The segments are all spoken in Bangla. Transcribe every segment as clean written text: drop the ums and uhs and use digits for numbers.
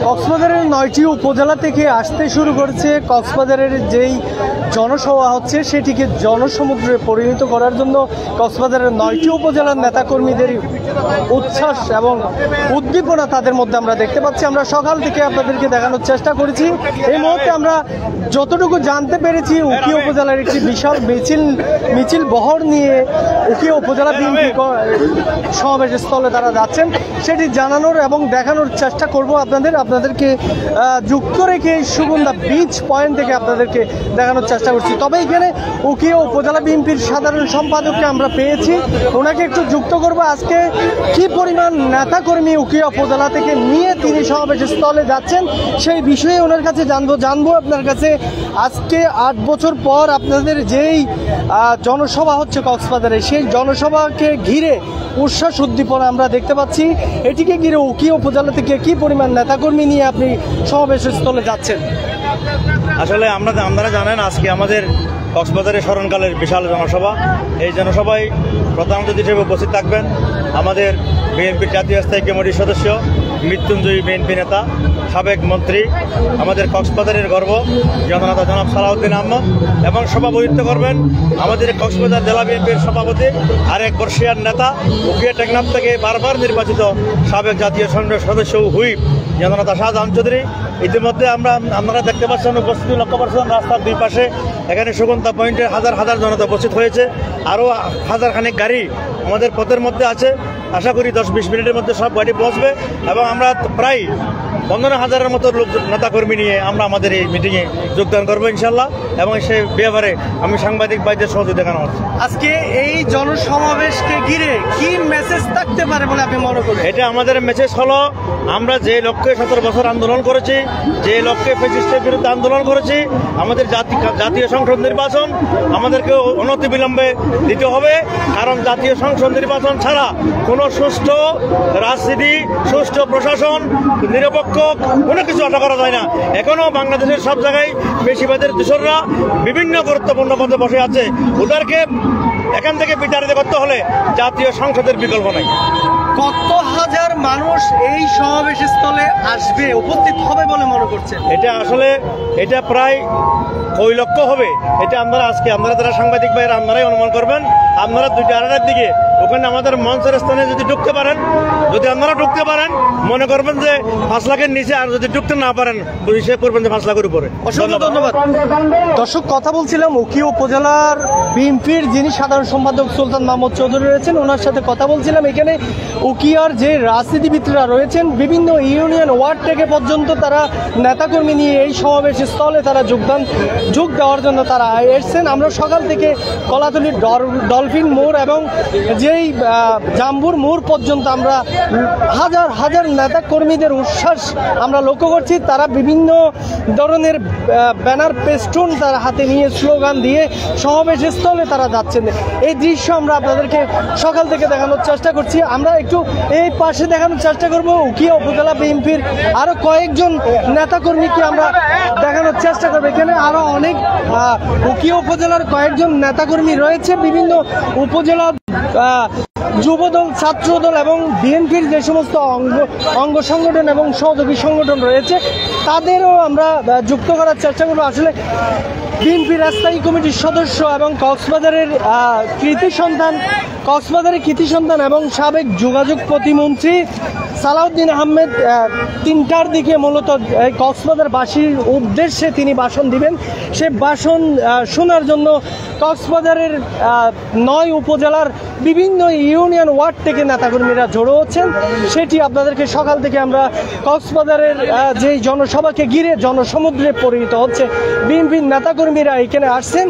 কক্সবাজারের ৯টি উপজেলা থেকে আসতে শুরু করেছে। কক্সবাজারের যেই জনসভা হচ্ছে সেটিকে জনসমুদ্রে পরিণত করার জন্য কক্সবাজারের ৯টি উপজেলার নেতাকর্মীদের উচ্ছ্বাস এবং উদ্দীপনা তাদের মধ্যে আমরা দেখতে পাচ্ছি। আমরা সকাল থেকে আপনাদেরকে দেখানোর চেষ্টা করেছি। এই মুহূর্তে আমরা যতটুকু জানতে পেরেছি, উখিয়া উপজেলার একটি বিশাল মিছিল বহর নিয়ে উখিয়া উপজেলা বিএনপি সমাবেশ স্থলে তারা যাচ্ছেন, সেটি জানানোর এবং দেখানোর চেষ্টা করব আপনাদেরকে যুক্ত রেখে সুগন্ধা বিচ পয়েন্ট থেকে আপনাদেরকে দেখানোর চেষ্টা করছি। তবে এখানে উখিয়া উপজেলা বিএনপির সাধারণ সম্পাদককে আমরা পেয়েছি, ওনাকে একটু যুক্ত করব। আজকে কি পরিমাণ নেতাকর্মী উখিয়া উপজেলা থেকে নিয়ে তিনি সমাবেশ স্থলে যাচ্ছেন সেই বিষয়ে ওনার কাছে জানবো আপনার কাছে। আজকে ৮ বছর পর আপনাদের যেই জনসভা হচ্ছে কক্সবাজারে, সেই জনসভাকে ঘিরে উচ্ছ্বাস উদ্দীপনা আমরা দেখতে পাচ্ছি। এটিকে ঘিরে উখিয়া উপজেলা থেকে কি পরিমাণ নেতাকর্মী নিয়ে আপনি সমাবেশ স্থলে যাচ্ছেন? আসলে আপনারা জানেন, আজকে আমাদের কক্সবাজারের স্মরণকালের বিশাল জনসভা। এই জনসভায় প্রধান অতিথি হিসেবে উপস্থিত থাকবেন আমাদের বিএনপির জাতীয় স্থায়ী কমিটির সদস্য, মৃত্যুঞ্জয়ী বিএনপি নেতা, সাবেক মন্ত্রী, আমাদের কক্সবাজারের গর্ব জননেতা জনাব সালাউদ্দিন আহমদ, এবং সভাপতিত্ব করবেন আমাদের কক্সবাজার জেলা বিএনপির সভাপতি আরেক বর্ষিয়ার নেতা, উখিয়া টেকনাফ থেকে বারবার নির্বাচিত সাবেক জাতীয় সংসদ সদস্য হুইপ জননেতা শাহজাহান চৌধুরী। ইতিমধ্যে আপনারা দেখতে পাচ্ছেন, উপস্থিতি লক্ষ্য করছেন রাস্তার দুই পাশে। এখানে সুগন্ধা পয়েন্টে হাজার হাজার জনতা উপস্থিত হয়েছে। আরও হাজার খানেক গাড়ি আমাদের পথের মধ্যে আছে। আশা করি 10-20 মিনিটের মধ্যে সব গাড়ি পৌঁছবে এবং আমরা প্রায় 15,000-এর মতো লোক নেতাকর্মী নিয়ে আমরা আমাদের এই মিটিংয়ে যোগদান করবো ইনশাল্লাহ। এবং সেই ব্যাপারে আমি সাংবাদিক ভাইদের সহযোগিতা দেখানো হচ্ছে। আজকে এই জনসমাবেশকে ঘিরে কি মেসেজ থাকতে পারে বলে আপনি মনে করেন? এটা আমাদের মেসেজ হলো, আমরা যে লক্ষ্যে 17 বছর আন্দোলন করেছি, যে লক্ষ্যে ফ্যাসিস্টের বিরুদ্ধে আন্দোলন করেছি, আমাদের জাতীয় সংসদ নির্বাচন আমাদেরকে অনতিবিলম্বে দিতে হবে। কারণ জাতীয় সংসদ নির্বাচন ছাড়া কোনো সুষ্ঠু রাজনীতি, সুষ্ঠু প্রশাসন, নিরপেক্ষ কোনো কিছু আশা করা যায় না। এখনও বাংলাদেশের সব জায়গায় বেশিরভাগের দূষণরা বিভিন্ন গুরুত্বপূর্ণ পদে বসে আছে। ওদেরকে এখান থেকে বিতাড়িত করতে হলে জাতীয় সংসদের বিকল্প নেই। কত হাজার মানুষ এই সমাবেশ স্থলে আসবে, উপস্থিত হবে বলে মনে করছেন? এটা প্রায় কই লক্ষ হবে, এটা আপনারা যারা সাংবাদিক ভাইয়েরা আপনারাই অনুমান করবেন। আপনারা 2টা-2:30টার দিকে ওখানে আমাদের মঞ্চের স্থানে যদি ঢুকতে পারেন, যদি আপনারা ঢুকতে পারেন, মনে করবেন যে 5 লাখের নিচে, আর যদি ঢুকতে না পারেন হিসেব করবেন যে 5 লাখের উপরে। অসংখ্য ধন্যবাদ। দর্শক, কথা বলছিলাম উখিয়া উপজেলার বিএনপির যিনি সাধারণ সম্পাদক সুলতান মাহমুদ চৌধুরী রয়েছেন, ওনার সাথে কথা বলছিলাম। এখানে উখিয়ার যে রাজনীতিবিদরা রয়েছেন, বিভিন্ন ইউনিয়ন ওয়ার্ড থেকে পর্যন্ত তারা নেতাকর্মী নিয়ে এই সমাবেশ স্থলে তারা যোগ দেওয়ার জন্য তারা এসছেন। আমরা সকাল থেকে কলাতলির ডলফিন মোড় এবং যেই জাম্বুর মোড় পর্যন্ত আমরা হাজার হাজার নেতাকর্মীদের উচ্ছ্বাস আমরা লক্ষ্য করছি। তারা বিভিন্ন ধরনের ব্যানার, পেস্টুন তারা হাতে নিয়ে স্লোগান দিয়ে সমাবেশ স্থলে তারা যাচ্ছেন। এই দৃশ্য আমরা আপনাদেরকে সকাল থেকে দেখানোর চেষ্টা করছি। আমরা একটু এই পাশে দেখানোর চেষ্টা করব উখিয়া উপজেলা বিএনপির আরো কয়েকজন নেতাকর্মীকে আমরা দেখানোর চেষ্টা করবো। এখানে আরো অনেক উখিয়া উপজেলার কয়েকজন নেতাকর্মী রয়েছে, বিভিন্ন উপজেলা যুবদল, ছাত্রদল এবং বিএনপির যে সমস্ত অঙ্গ সংগঠন এবং সহযোগী সংগঠন রয়েছে তাদেরও আমরা যুক্ত করার চেষ্টা করবো। আসলে বিএনপির স্থায়ী কমিটির সদস্য এবং কক্সবাজারের কৃতি সন্তান এবং সাবেক যোগাযোগ প্রতিমন্ত্রী সালাউদ্দিন আহমেদ 3টার দিকে মূলত কক্সবাজারবাসীর উদ্দেশ্যে তিনি ভাষণ দিবেন। সে ভাষণ শোনার জন্য কক্সবাজারের 9 উপজেলার বিভিন্ন ইউনিয়ন ওয়ার্ড থেকে নেতাকর্মীরা জড়ো হচ্ছেন। সেটি আপনাদেরকে সকাল থেকে আমরা কক্সবাজারের যে জনসভাকে ঘিরে জনসমুদ্রে পরিণত হচ্ছে। বিএনপির নেতাকর্মীরা এখানে আসছেন,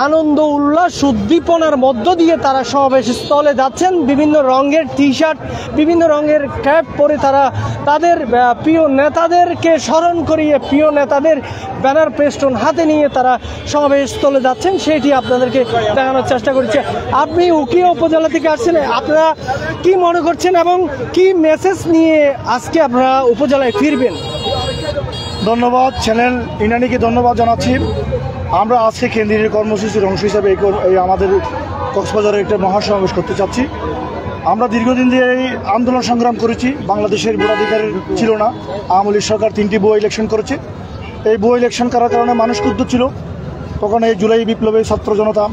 আনন্দ উল্লাস উদ্দীপনার মধ্য দিয়ে তারা সমাবেশ স্থলে যাচ্ছেন। বিভিন্ন রঙের টি-শার্ট, বিভিন্ন রঙের ক্যাপ পরে তারা তাদের প্রিয় নেতাদেরকে স্মরণ করিয়ে প্রিয় নেতাদের ব্যানার, পেস্টন হাতে নিয়ে তারা সমাবেশ স্থলে যাচ্ছেন। সেটি আপনাদেরকে দেখানোর চেষ্টা করছে। আপনি উখিয়া উপজেলা থেকে আসছেন, আপনারা কি মনে করছেন এবং কি মেসেজ নিয়ে আজকে আপনারা উপজেলায় ফিরবেন? ধন্যবাদ, চ্যানেল ইনানিকে ধন্যবাদ জানাচ্ছি। আমরা আজকে কেন্দ্রীয় কর্মসূচির অংশ হিসাবে এই আমাদের কক্সবাজারে একটা মহাসমাবেশ করতে চাচ্ছি। আমরা দীর্ঘদিন দিয়ে এই আন্দোলন সংগ্রাম করেছি। বাংলাদেশের ভোটাধিকার ছিল না, আওয়ামী লীগ সরকার 3টি ভুয়ো ইলেকশন করেছে। এই ভুয়ো ইলেকশন করার কারণে মানুষ ক্ষুব্ধ ছিল। তখন এই জুলাই বিপ্লবে ছাত্র জনতা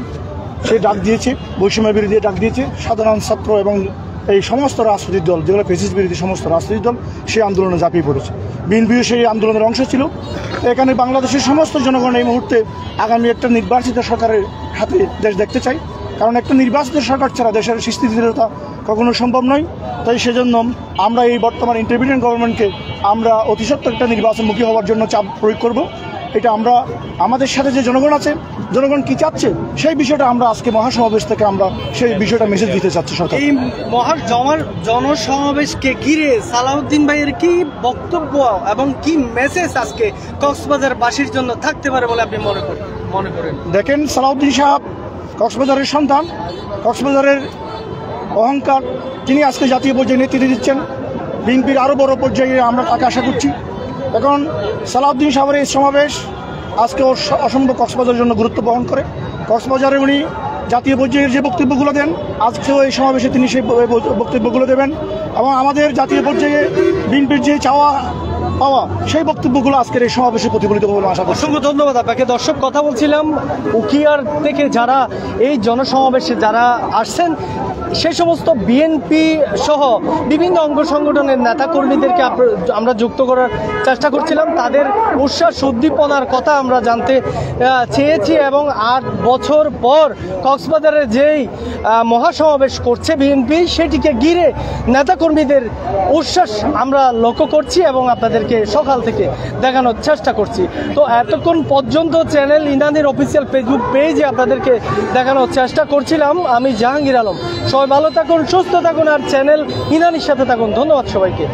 সে ডাক দিয়েছে, বৈষম্য বিরোধী ডাক দিয়েছে। সাধারণ ছাত্র এবং এই সমস্ত রাজনৈতিক দল, যেগুলো ফ্যাসিস্ট বিরোধী সমস্ত রাজনৈতিক দল সেই আন্দোলনে ঝাঁপিয়ে পড়েছে। বিএনপিও সেই আন্দোলনের অংশ ছিল। এখানে বাংলাদেশের সমস্ত জনগণ এই মুহূর্তে আগামী একটা নির্বাচিত সরকারের হাতে দেশ দেখতে চাই, কারণ একটা নির্বাচিত সরকার ছাড়া দেশের স্থিতিশীলতা কখনো সম্ভব নয়। তাই সেজন্য আমরা এই বর্তমান ইন্টারমিডিয়েট গভর্নমেন্টকে আমরা অতি সত্বর একটা নির্বাচনমুখী হওয়ার জন্য চাপ প্রয়োগ করব। এটা আমরা আমাদের সাথে যে জনগণ আছে, জনগণ কি চাচ্ছে সেই বিষয়টা আমরা আজকে মহাসমাবেশ থেকে আমরা সেই বিষয়টা মেসেজ দিতে চাচ্ছি সরকার। এই জনসমাবেশকে ঘিরে সালাউদ্দিন ভাইয়ের কি বক্তব্য এবং কি মেসেজ আজকে কক্সবাজারবাসীর জন্য থাকতে পারে বলে আপনি মনে করেন? দেখেন, সালাউদ্দিন সাহেব কক্সবাজারের সন্তান, কক্সবাজারের অহংকার। তিনি আজকে জাতীয় পর্যায়ে নেতৃত্ব দিচ্ছেন। বিএনপির আরও বড় পর্যায়ে আমরা তাকে আশা করছি। এখন সালাউদ্দিন সাহেবের এই সমাবেশ আজকে অসম্ভব কক্সবাজারের জন্য গুরুত্ব বহন করে। কক্সবাজারে উনি জাতীয় পর্যায়ের যে বক্তব্যগুলো দেন, আজকেও এই সমাবেশে তিনি সেই বক্তব্যগুলো দেবেন এবং আমাদের জাতীয় পর্যায়ে বিএনপির যে চাওয়া পাওয়া সেই বক্তব্যগুলো আজকের এই সমাবেশে প্রতিফলিত হবে আশা করছি। অসংখ্য ধন্যবাদ আপনাকে। দর্শক, কথা বলছিলাম উকিয়ার থেকে যারা এই জনসমাবেশে যারা আসছেন সেই সমস্ত বিএনপি সহ বিভিন্ন অঙ্গ সংগঠনের নেতা কর্মীদেরকে আমরা যুক্ত করার চেষ্টা করছিলাম। তাদের উচ্ছ্বাস উদ্দীপনার কথা আমরা জানতে চেয়েছি এবং 8 বছর পর কক্সবাজারে যেই মহাসমাবেশ করছে বিএনপি, সেটিকে ঘিরে নেতা কর্মীদের উচ্ছ্বাস আমরা লক্ষ্য করছি এবং আপনাদেরকে সকাল থেকে দেখানোর চেষ্টা করছি। তো এতক্ষণ পর্যন্ত চ্যানেল ইনানির অফিসিয়াল ফেসবুক পেজে আপনাদেরকে দেখানোর চেষ্টা করছিলাম। আমি জাহাঙ্গীর আলম। সবাই ভালো থাকুন, সুস্থ থাকুন আর চ্যানেল ইনানির সাথে থাকুন। ধন্যবাদ সবাইকে।